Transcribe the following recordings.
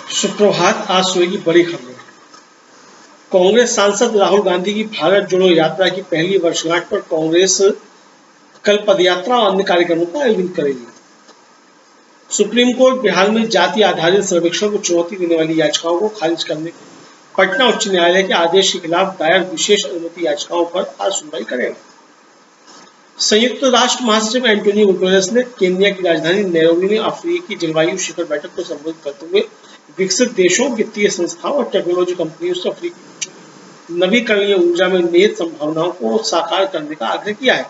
सुप्रभात। आज सुबह की बड़ी खबरें। कांग्रेस सांसद राहुल गांधी की भारत जोड़ो यात्रा की पहली वर्षगांठ पर कांग्रेस कल पदयात्रा और अन्य कार्यक्रमों का आयोजन करेगी। सुप्रीम कोर्ट बिहार में जाति आधारित सर्वेक्षण को चुनौती देने वाली याचिकाओं को खारिज करने पटना उच्च न्यायालय के आदेश के खिलाफ दायर विशेष अनुमति याचिकाओं पर आज सुनवाई करेगा। संयुक्त राष्ट्र महासचिव एंटोनियो गुटेरेस ने केन्या की राजधानी नैरोबी में अफ्रीकी जलवायु शिखर बैठक को संबोधित करते हुए विकसित देशों, वित्तीय संस्थाओं और टेक्नोलॉजी कंपनियों से अफ्रीकी नवीकरणीय ऊर्जा में निहित संभावनाओं को साकार करने का आग्रह किया है।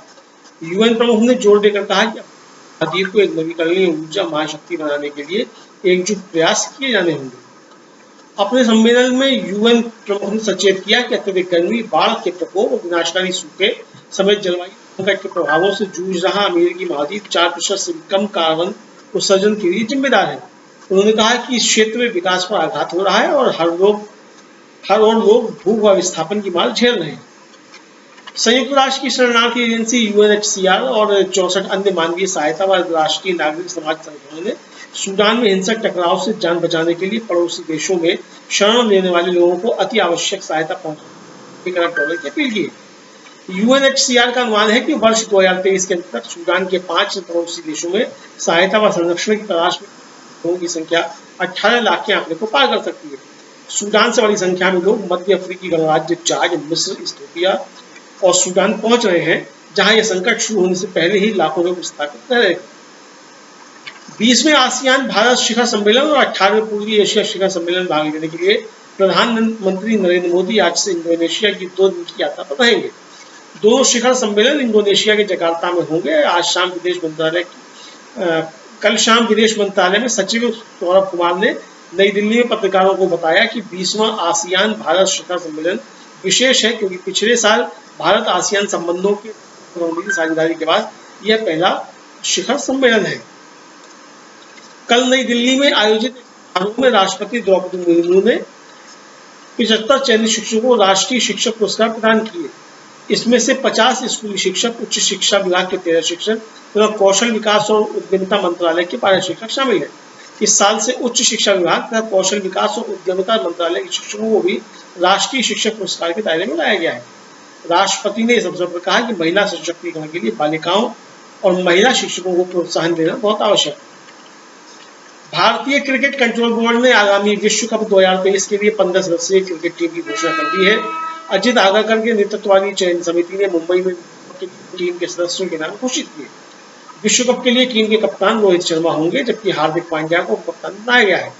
यूएन प्रमुख ने जोर देकर कहा कि भारत को एक नवीकरणीय ऊर्जा महाशक्ति बनाने के लिए एकजुट प्रयास किए जाने होंगे। अपने सम्मेलन में यूएन प्रमुख ने सचेत किया कि अत्यधिक गर्मी, बाढ़ के प्रकोप और विनाशकारी सूखे समेत जलवायु संकट के प्रभावों से जूझ रहा अमेरिकी महाद्वीप 4% से कम कार्बन उत्सर्जन के लिए जिम्मेदार है। उन्होंने कहा कि इस क्षेत्र में विकास पर आघात हो रहा है और हर ओर लोग भू विस्थापन की मार झेल रहे हैं। संयुक्त राष्ट्र की शरणार्थी एजेंसी यूएनएचसीआर और 64 अन्य मानवीय सहायता व राष्ट्रीय नागरिक समाज संगठनों ने सूडान में हिंसक टकराव से जान बचाने के लिए पड़ोसी देशों में शरण लेने वाले लोगों को अति आवश्यक सहायता पहुंचाने $1 अरब की अपील की है। यूएनएचसीआर का अनुमान है कि वर्ष 2023 के अंत तक सूडान के 5 पड़ोसी देशों में सहायता व संरक्षण की तलाश में लोगों की संख्या 18 लाख के आंकड़े को पार कर सकती है। सूडान से बड़ी संख्या में लोग मध्य अफ्रीकी गणराज्य चाद, मिस्र, इथियोपिया और सूडान पहुंच रहे हैं, जहां यह संकट शुरू होने से पहले ही लाखों लोग विस्थापित रह रहे थे। 20वें आसियान भारत शिखर सम्मेलन और 18वें पूर्वी एशिया शिखर सम्मेलन भाग लेने के लिए प्रधानमंत्री नरेंद्र मोदी आज से इंडोनेशिया की 2 दिन की यात्रा पर रहेंगे। दोनों शिखर सम्मेलन इंडोनेशिया के जकार्ता में होंगे। कल शाम विदेश मंत्रालय में सचिव सौरभ कुमार ने नई दिल्ली में पत्रकारों को बताया कि 20वां आसियान भारत शिखर सम्मेलन विशेष है, क्योंकि पिछले साल भारत आसियान संबंधों की साझेदारी के बाद यह पहला शिखर सम्मेलन है। कल नई दिल्ली में आयोजित समारोह में राष्ट्रपति द्रौपदी मुर्मू ने 75 चयनित शिक्षकों को राष्ट्रीय शिक्षक पुरस्कार प्रदान किए। इसमें से 50 स्कूली शिक्षक, उच्च शिक्षा विभाग के 13 शिक्षक तथा कौशल विकास और उद्यमिता मंत्रालय के 12 शिक्षक शामिल हैं। इस साल से उच्च शिक्षा विभाग तथा कौशल विकास और उद्यमिता मंत्रालय के शिक्षकों को भी राष्ट्रीय शिक्षक पुरस्कार के दायरे में लाया गया है। राष्ट्रपति ने इस अवसर पर कहा कि महिला सशक्तिकरण के लिए बालिकाओं और महिला शिक्षकों को प्रोत्साहन देना बहुत आवश्यक है। भारतीय क्रिकेट कंट्रोल बोर्ड ने आगामी विश्व कप 2023 के लिए 15 सदस्यीय क्रिकेट टीम की घोषणा कर दी है। अजित आगरकर के नेतृत्व वाली चयन समिति ने मुंबई में टीम के सदस्यों के नाम घोषित किए। विश्व कप के लिए टीम के कप्तान रोहित शर्मा होंगे, जबकि हार्दिक पांड्या को कप्तान बनाया गया है।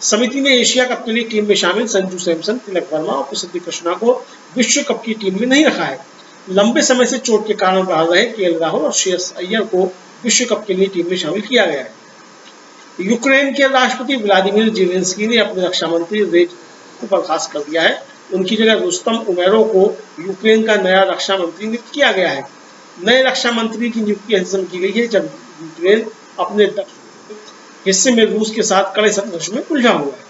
समिति ने एशिया कप के लिए टीम में शामिल संजू सैमसन, तिलक वर्मा और प्रसिद्धि कृष्णा को विश्व कप की टीम में नहीं रखा है। लंबे समय से चोट के कारण बाहर रहे केएल राहुल और श्रेयस अय्यर को विश्व कप के लिए टीम में शामिल किया गया है। यूक्रेन के राष्ट्रपति व्लादिमीर ज़ेलेंस्की ने अपने रक्षा मंत्री रेज को बर्खास्त कर दिया है। उनकी जगह रुस्तम उमेरोव को यूक्रेन का नया रक्षा मंत्री नियुक्त किया गया है। नए रक्षा मंत्री की नियुक्ति ऐसे समय की गई है जब यूक्रेन अपने हिस्से में रूस के साथ कड़े संघर्ष में उलझा हुआ है।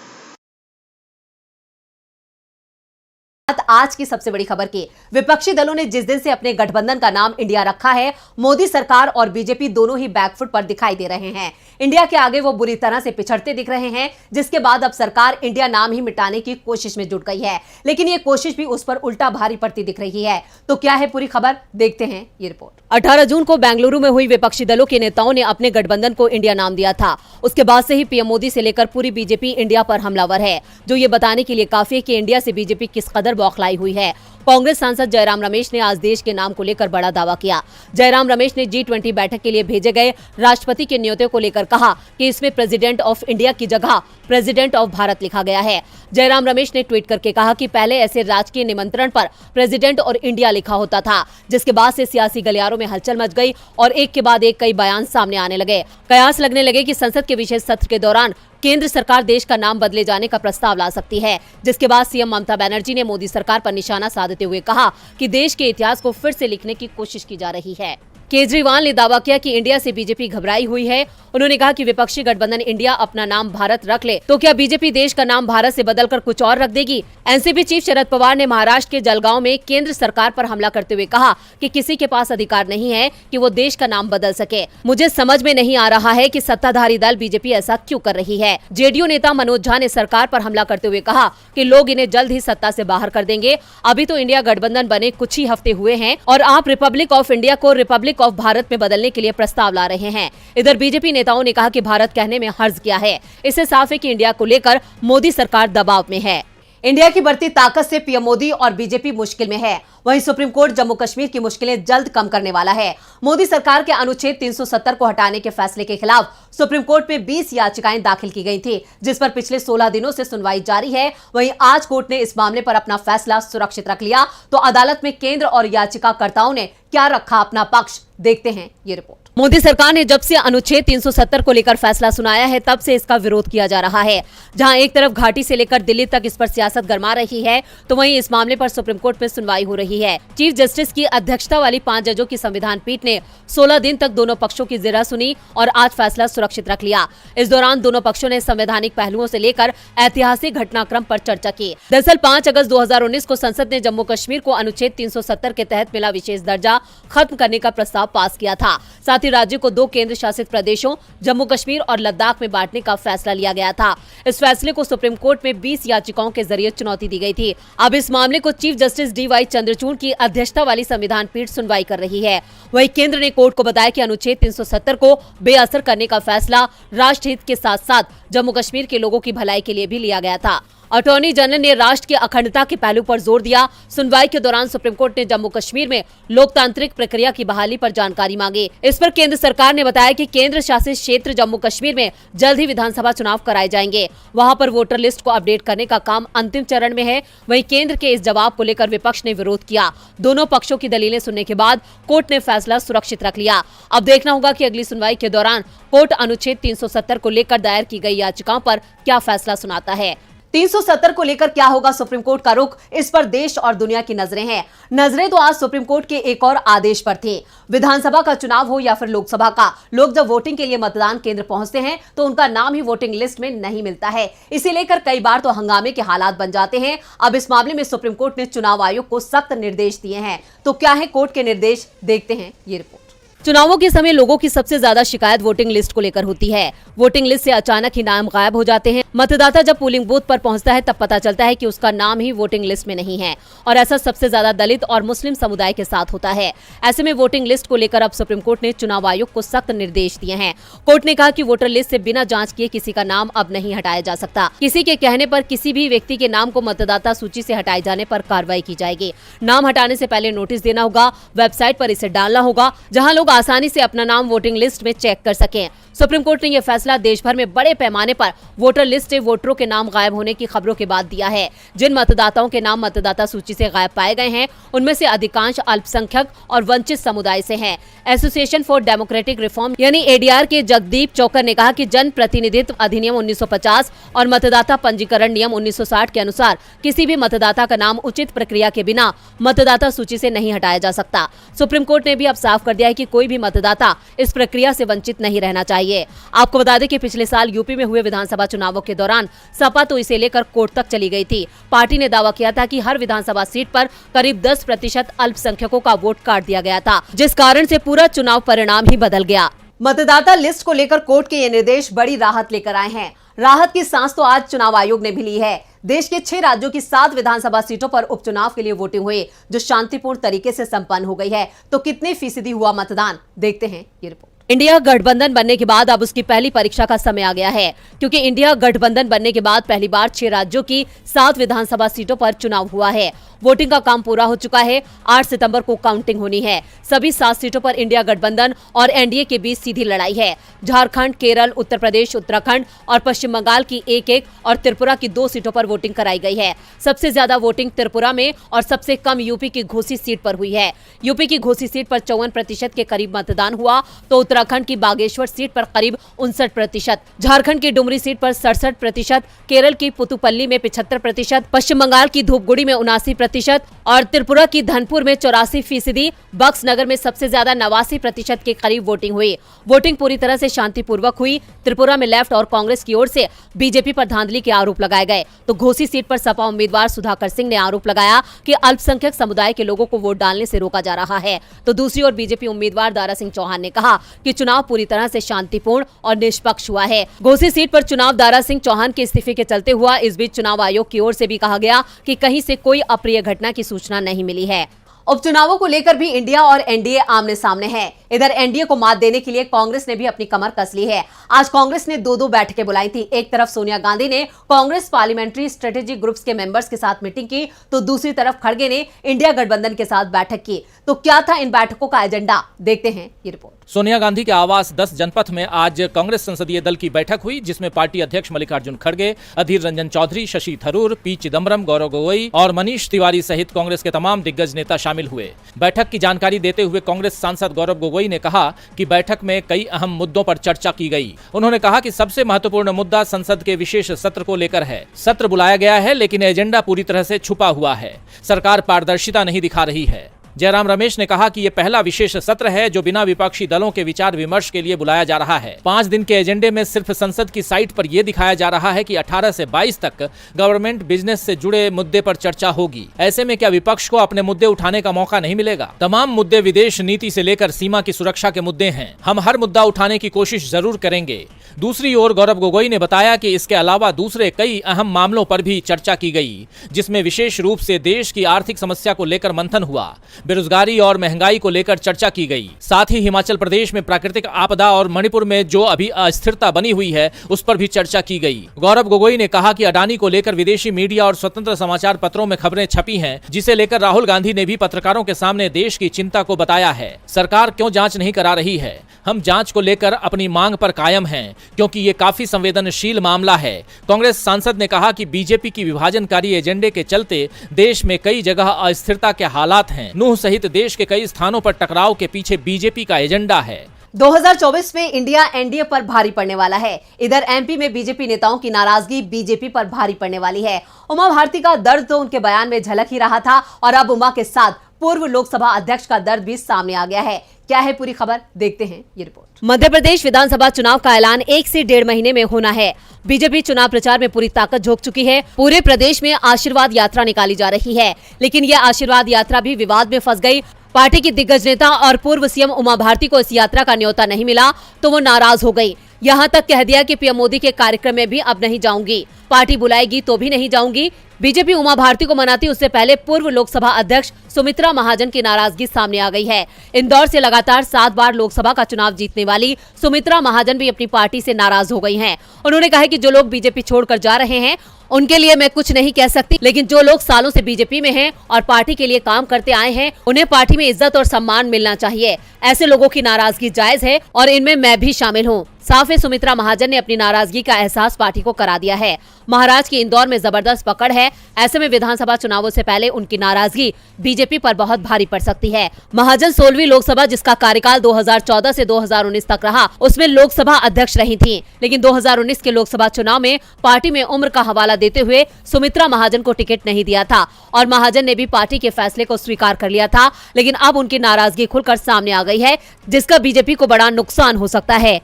आज की सबसे बड़ी खबर की, विपक्षी दलों ने जिस दिन से अपने गठबंधन का नाम इंडिया रखा है, मोदी सरकार और बीजेपी दोनों ही बैकफुट पर दिखाई दे रहे हैं। इंडिया के आगे वो बुरी तरह से पिछड़ते दिख रहे हैं, जिसके बाद अब सरकार इंडिया नाम ही मिटाने की कोशिश में जुट गई है। लेकिन ये कोशिश भी उस पर उल्टा भारी पड़ती दिख रही है। तो क्या है पूरी खबर, देखते हैं ये रिपोर्ट। 18 जून को बेंगलुरु में हुई विपक्षी दलों के नेताओं ने अपने गठबंधन को इंडिया नाम दिया था। उसके बाद से ही पीएम मोदी से लेकर पूरी बीजेपी इंडिया पर हमलावर है, जो ये बताने के लिए काफी है कि इंडिया से बीजेपी किस कदर बौखलाई हुई है। कांग्रेस सांसद जयराम रमेश ने आज देश के नाम को लेकर बड़ा दावा किया। जयराम रमेश ने G20 बैठक के लिए भेजे गए राष्ट्रपति के न्योते को लेकर कहा कि इसमें प्रेसिडेंट ऑफ इंडिया की जगह प्रेसिडेंट ऑफ भारत लिखा गया है। जयराम रमेश ने ट्वीट करके कहा कि पहले ऐसे राजकीय निमंत्रण पर प्रेसिडेंट और इंडिया लिखा होता था, जिसके बाद से सियासी गलियारों में हलचल मच गई और एक के बाद एक कई बयान सामने आने लगे। कयास लगने लगे कि संसद के विशेष सत्र के दौरान केंद्र सरकार देश का नाम बदले जाने का प्रस्ताव ला सकती है, जिसके बाद सीएम ममता बनर्जी ने मोदी सरकार पर निशाना साधते हुए कहा कि देश के इतिहास को फिर से लिखने की कोशिश की जा रही है। केजरीवाल ने दावा किया कि इंडिया से बीजेपी घबराई हुई है। उन्होंने कहा कि विपक्षी गठबंधन इंडिया अपना नाम भारत रख ले तो क्या बीजेपी देश का नाम भारत से बदलकर कुछ और रख देगी। एनसीपी चीफ शरद पवार ने महाराष्ट्र के जलगांव में केंद्र सरकार पर हमला करते हुए कहा कि किसी के पास अधिकार नहीं है कि वो देश का नाम बदल सके। मुझे समझ में नहीं आ रहा है कि सत्ताधारी दल बीजेपी ऐसा क्यों कर रही है। जेडीयू नेता मनोज झा ने सरकार पर हमला करते हुए कहा कि लोग इन्हें जल्द ही सत्ता से बाहर कर देंगे। अभी तो इंडिया गठबंधन बने कुछ ही हफ्ते हुए हैं और आप रिपब्लिक ऑफ इंडिया को रिपब्लिक ऑफ भारत में बदलने के लिए प्रस्ताव ला रहे हैं। इधर बीजेपी नेताओं ने कहा कि भारत कहने में हर्ज किया है। इससे साफ है कि इंडिया को लेकर मोदी सरकार दबाव में है। इंडिया की बढ़ती ताकत से पीएम मोदी और बीजेपी मुश्किल में है। वहीं सुप्रीम कोर्ट जम्मू कश्मीर की मुश्किलें जल्द कम करने वाला है। मोदी सरकार के अनुच्छेद 370 को हटाने के फैसले के खिलाफ सुप्रीम कोर्ट में 20 याचिकाएं दाखिल की गई थी, जिस पर पिछले 16 दिनों से सुनवाई जारी है। वहीं आज कोर्ट ने इस मामले पर अपना फैसला सुरक्षित रख लिया। तो अदालत में केंद्र और याचिकाकर्ताओं ने क्या रखा अपना पक्ष, देखते हैं ये रिपोर्ट। मोदी सरकार ने जब से अनुच्छेद 370 को लेकर फैसला सुनाया है, तब से इसका विरोध किया जा रहा है। जहां एक तरफ घाटी से लेकर दिल्ली तक इस पर सियासत गरमा रही है, तो वहीं इस मामले पर सुप्रीम कोर्ट में सुनवाई हो रही है। चीफ जस्टिस की अध्यक्षता वाली 5 जजों की संविधान पीठ ने 16 दिन तक दोनों पक्षों की जिरह सुनी और आज फैसला सुरक्षित रख लिया। इस दौरान दोनों पक्षों ने संवैधानिक पहलुओं से लेकर ऐतिहासिक घटनाक्रम पर चर्चा की। दरअसल 5 अगस्त 2019 को संसद ने जम्मू कश्मीर को अनुच्छेद 370 के तहत मिला विशेष दर्जा खत्म करने का प्रस्ताव पास किया था। साथ ही राज्य को 2 केंद्र शासित प्रदेशों जम्मू कश्मीर और लद्दाख में बांटने का फैसला लिया गया था। इस फैसले को सुप्रीम कोर्ट में 20 याचिकाओं के जरिए चुनौती दी गई थी। अब इस मामले को चीफ जस्टिस DY चंद्रचूड़ की अध्यक्षता वाली संविधान पीठ सुनवाई कर रही है। वहीं केंद्र ने कोर्ट को बताया कि अनुच्छेद 370 को बेअसर करने का फैसला राष्ट्र हित के साथ साथ जम्मू कश्मीर के लोगों की भलाई के लिए भी लिया गया था। अटॉर्नी जनरल ने राष्ट्र की अखंडता के पहलू पर जोर दिया। सुनवाई के दौरान सुप्रीम कोर्ट ने जम्मू कश्मीर में लोकतांत्रिक प्रक्रिया की बहाली पर जानकारी मांगी। इस पर केंद्र सरकार ने बताया कि केंद्र शासित क्षेत्र जम्मू कश्मीर में जल्द ही विधानसभा चुनाव कराए जाएंगे। वहां पर वोटर लिस्ट को अपडेट करने का काम अंतिम चरण में है। वहीं केंद्र के इस जवाब को लेकर विपक्ष ने विरोध किया। दोनों पक्षों की दलीलें सुनने के बाद कोर्ट ने फैसला सुरक्षित रख लिया। अब देखना होगा कि अगली सुनवाई के दौरान कोर्ट अनुच्छेद 370 को लेकर दायर की गई याचिकाओं पर क्या फैसला सुनाता है। 370 को लेकर क्या होगा सुप्रीम कोर्ट का रुख, इस पर देश और दुनिया की नजरें हैं। नजरें तो आज सुप्रीम कोर्ट के एक और आदेश पर थी। विधानसभा का चुनाव हो या फिर लोकसभा का, लोग जब वोटिंग के लिए मतदान केंद्र पहुंचते हैं तो उनका नाम ही वोटिंग लिस्ट में नहीं मिलता है। इसे लेकर कई बार तो हंगामे के हालात बन जाते हैं। अब इस मामले में सुप्रीम कोर्ट ने चुनाव आयोग को सख्त निर्देश दिए हैं। तो क्या है कोर्ट के निर्देश, देखते हैं ये रिपोर्ट। चुनावों के समय लोगों की सबसे ज्यादा शिकायत वोटिंग लिस्ट को लेकर होती है। वोटिंग लिस्ट से अचानक ही नाम गायब हो जाते हैं। मतदाता जब पोलिंग बूथ पर पहुंचता है तब पता चलता है कि उसका नाम ही वोटिंग लिस्ट में नहीं है और ऐसा सबसे ज्यादा दलित और मुस्लिम समुदाय के साथ होता है। ऐसे में वोटिंग लिस्ट को लेकर अब सुप्रीम कोर्ट ने चुनाव आयोग को सख्त निर्देश दिए हैं। कोर्ट ने कहा कि वोटर लिस्ट से बिना जांच किए किसी का नाम अब नहीं हटाया जा सकता। किसी के कहने पर किसी भी व्यक्ति के नाम को मतदाता सूची से हटाए जाने पर कार्रवाई की जाएगी। नाम हटाने से पहले नोटिस देना होगा, वेबसाइट पर इसे डालना होगा जहां लोग आसानी से अपना नाम वोटिंग लिस्ट में चेक कर सकें। सुप्रीम कोर्ट ने यह फैसला देश भर में बड़े पैमाने पर वोटर लिस्ट से वोटरों के नाम गायब होने की खबरों के बाद दिया है। जिन मतदाताओं के नाम मतदाता सूची से गायब पाए गए हैं उनमें से अधिकांश अल्पसंख्यक और वंचित समुदाय से हैं। एसोसिएशन फॉर डेमोक्रेटिक रिफॉर्म यानी ADR के जगदीप चौकर ने कहा कि जन प्रतिनिधित्व अधिनियम 1950 और मतदाता पंजीकरण नियम 1960 के अनुसार किसी भी मतदाता का नाम उचित प्रक्रिया के बिना मतदाता सूची से नहीं हटाया जा सकता। सुप्रीम कोर्ट ने भी अब साफ कर दिया है कि कोई भी मतदाता इस प्रक्रिया से वंचित नहीं रहना चाहिए। आपको बता दें कि पिछले साल यूपी में हुए विधानसभा चुनावों के दौरान सपा तो इसे लेकर कोर्ट तक चली गई थी। पार्टी ने दावा किया था कि हर विधानसभा सीट पर करीब 10% अल्पसंख्यकों का वोट काट दिया गया था, जिस कारण से पूरा चुनाव परिणाम ही बदल गया। मतदाता लिस्ट को लेकर कोर्ट के ये निर्देश बड़ी राहत लेकर आए हैं। राहत की सांस तो आज चुनाव आयोग ने भी ली है। देश के 6 राज्यों की 7 विधानसभा सीटों पर उपचुनाव के लिए वोटिंग हुई, जो शांतिपूर्ण तरीके से संपन्न हो गई है। तो कितने फीसदी हुआ मतदान, देखते हैं ये रिपोर्ट। इंडिया गठबंधन बनने के बाद अब उसकी पहली परीक्षा का समय आ गया है, क्योंकि इंडिया गठबंधन बनने के बाद पहली बार 6 राज्यों की 7 विधानसभा सीटों पर चुनाव हुआ है। वोटिंग का काम पूरा हो चुका है। 8 सितंबर को काउंटिंग होनी है। सभी 7 सीटों पर इंडिया गठबंधन और एनडीए के बीच सीधी लड़ाई है। झारखंड, केरल, उत्तर प्रदेश, उत्तराखंड और पश्चिम बंगाल की 1-1 और त्रिपुरा की 2 सीटों पर वोटिंग कराई गई है। सबसे ज्यादा वोटिंग त्रिपुरा में और सबसे कम यूपी की घोसी सीट पर हुई है। यूपी की घोसी सीट पर 54% के करीब मतदान हुआ, तो उत्तराखंड उत्तराखंड की बागेश्वर सीट पर करीब 59%, झारखंड की डुमरी सीट पर 67%, केरल की पुतुपल्ली में 75%, पश्चिम बंगाल की धूपगुड़ी में 79% और त्रिपुरा की धनपुर में 84%, बक्स नगर में सबसे ज्यादा 89% के करीब वोटिंग हुई। वोटिंग पूरी तरह से शांतिपूर्वक हुई। त्रिपुरा में लेफ्ट और कांग्रेस की ओर से बीजेपी पर धांधली के आरोप लगाए गए, तो घोसी सीट पर सपा उम्मीदवार सुधाकर सिंह ने आरोप लगाया कि अल्पसंख्यक समुदाय के लोगों को वोट डालने से रोका जा रहा है। तो दूसरी ओर बीजेपी उम्मीदवार दारा सिंह चौहान ने कहा कि चुनाव पूरी तरह से शांतिपूर्ण और निष्पक्ष हुआ है। घोसी सीट पर चुनाव दारा सिंह चौहान के इस्तीफे के चलते हुआ। इस बीच चुनाव आयोग की ओर से भी कहा गया कि कहीं से कोई अप्रिय घटना की सूचना नहीं मिली है। उपचुनावों को लेकर भी इंडिया और एनडीए आमने सामने है। इधर एनडीए को मात देने के लिए कांग्रेस ने भी अपनी कमर कस ली है। आज कांग्रेस ने दो बैठकें बुलाई थी। एक तरफ सोनिया गांधी ने कांग्रेस पार्लियामेंट्री स्ट्रेटेजिक ग्रुप्स के मेंबर्स के साथ मीटिंग की, तो दूसरी तरफ खड़गे ने इंडिया गठबंधन के साथ बैठक की। तो क्या था इन बैठकों का एजेंडा, देखते हैं ये रिपोर्ट। सोनिया गांधी के आवास 10 जनपथ में आज कांग्रेस संसदीय दल की बैठक हुई, जिसमें पार्टी अध्यक्ष मल्लिकार्जुन खड़गे, अधीर रंजन चौधरी, शशि थरूर, पी चिदम्बरम, गौरव गोगोई और मनीष तिवारी सहित कांग्रेस के तमाम दिग्गज नेता शामिल हुए। बैठक की जानकारी देते हुए कांग्रेस सांसद गौरव गोगोई ने कहा कि बैठक में कई अहम मुद्दों पर चर्चा की गई। उन्होंने कहा कि सबसे महत्वपूर्ण मुद्दा संसद के विशेष सत्र को लेकर है। सत्र बुलाया गया है, लेकिन एजेंडा पूरी तरह से छुपा हुआ है। सरकार पारदर्शिता नहीं दिखा रही है। जयराम रमेश ने कहा कि ये पहला विशेष सत्र है जो बिना विपक्षी दलों के विचार विमर्श के लिए बुलाया जा रहा है। 5 दिन के एजेंडे में सिर्फ संसद की साइट पर यह दिखाया जा रहा है कि 18 से 22 तक गवर्नमेंट बिजनेस से जुड़े मुद्दे पर चर्चा होगी। ऐसे में क्या विपक्ष को अपने मुद्दे उठाने का मौका नहीं मिलेगा? तमाम मुद्दे विदेश नीति से लेकर सीमा की सुरक्षा के मुद्दे हैं। हम हर मुद्दा उठाने की कोशिश जरूर करेंगे। दूसरी ओर गौरव गोगोई ने बताया कि इसके अलावा दूसरे कई अहम मामलों पर भी चर्चा की गई, जिसमें विशेष रूप से देश की आर्थिक समस्या को लेकर मंथन हुआ, बेरोजगारी और महंगाई को लेकर चर्चा की गई। साथ ही हिमाचल प्रदेश में प्राकृतिक आपदा और मणिपुर में जो अभी अस्थिरता बनी हुई है उस पर भी चर्चा की गई। गौरव गोगोई ने कहा कि अडानी को लेकर विदेशी मीडिया और स्वतंत्र समाचार पत्रों में खबरें छपी हैं, जिसे लेकर राहुल गांधी ने भी पत्रकारों के सामने देश की चिंता को बताया है। सरकार क्यों जांच नहीं करा रही है? हम जांच को लेकर अपनी मांग पर कायम हैं, क्योंकि ये काफी संवेदनशील मामला है। कांग्रेस सांसद ने कहा कि बीजेपी की विभाजनकारी एजेंडे के चलते देश में कई जगह अस्थिरता के हालात हैं। नूह सहित देश के कई स्थानों पर टकराव के पीछे बीजेपी का एजेंडा है। 2024 में इंडिया एनडीए पर भारी पड़ने वाला है। इधर एमपी में बीजेपी नेताओं की नाराजगी बीजेपी पर भारी पड़ने वाली है। उमा भारती का दर्द तो उनके बयान में झलक ही रहा था, और अब उमा के साथ पूर्व लोकसभा अध्यक्ष का दर्द भी सामने आ गया है। क्या है पूरी खबर, देखते हैं ये रिपोर्ट। मध्य प्रदेश विधानसभा चुनाव का ऐलान 1 से 1.5 महीने में होना है। बीजेपी चुनाव प्रचार में पूरी ताकत झोंक चुकी है। पूरे प्रदेश में आशीर्वाद यात्रा निकाली जा रही है, लेकिन यह आशीर्वाद यात्रा भी विवाद में फंस गई। पार्टी की दिग्गज नेता और पूर्व सीएम उमा भारती को इस यात्रा का न्योता नहीं मिला, तो वो नाराज हो गई। यहाँ तक कह दिया कि पीएम मोदी के कार्यक्रम में भी अब नहीं जाऊंगी, पार्टी बुलाएगी तो भी नहीं जाऊंगी। बीजेपी उमा भारती को मनाती उससे पहले पूर्व लोकसभा अध्यक्ष सुमित्रा महाजन की नाराजगी सामने आ गई है। इंदौर से लगातार 7 बार लोकसभा का चुनाव जीतने वाली सुमित्रा महाजन भी अपनी पार्टी से नाराज हो गई हैं। उन्होंने कहा कि जो लोग बीजेपी छोड़कर जा रहे हैं उनके लिए मैं कुछ नहीं कह सकती, लेकिन जो लोग सालों से बीजेपी में हैं और पार्टी के लिए काम करते आए हैं उन्हें पार्टी में इज्जत और सम्मान मिलना चाहिए। ऐसे लोगों की नाराजगी जायज है और इनमें मैं भी शामिल हूँ। साफ है, सुमित्रा महाजन ने अपनी नाराजगी का एहसास पार्टी को करा दिया है। महाराज की इंदौर में जबरदस्त पकड़ है। ऐसे में विधानसभा चुनावों से पहले उनकी नाराजगी बीजेपी पर बहुत भारी पड़ सकती है। महाजन 16वीं लोकसभा, जिसका कार्यकाल 2014 से 2019 तक रहा, उसमें लोकसभा अध्यक्ष रही थी, लेकिन 2019 के लोकसभा चुनाव में पार्टी में उम्र का हवाला देते हुए सुमित्रा महाजन को टिकट नहीं दिया था और महाजन ने भी पार्टी के फैसले को स्वीकार कर लिया था। लेकिन अब उनकी नाराजगी खुलकर सामने आ गई है, जिसका बीजेपी को बड़ा नुकसान हो सकता है।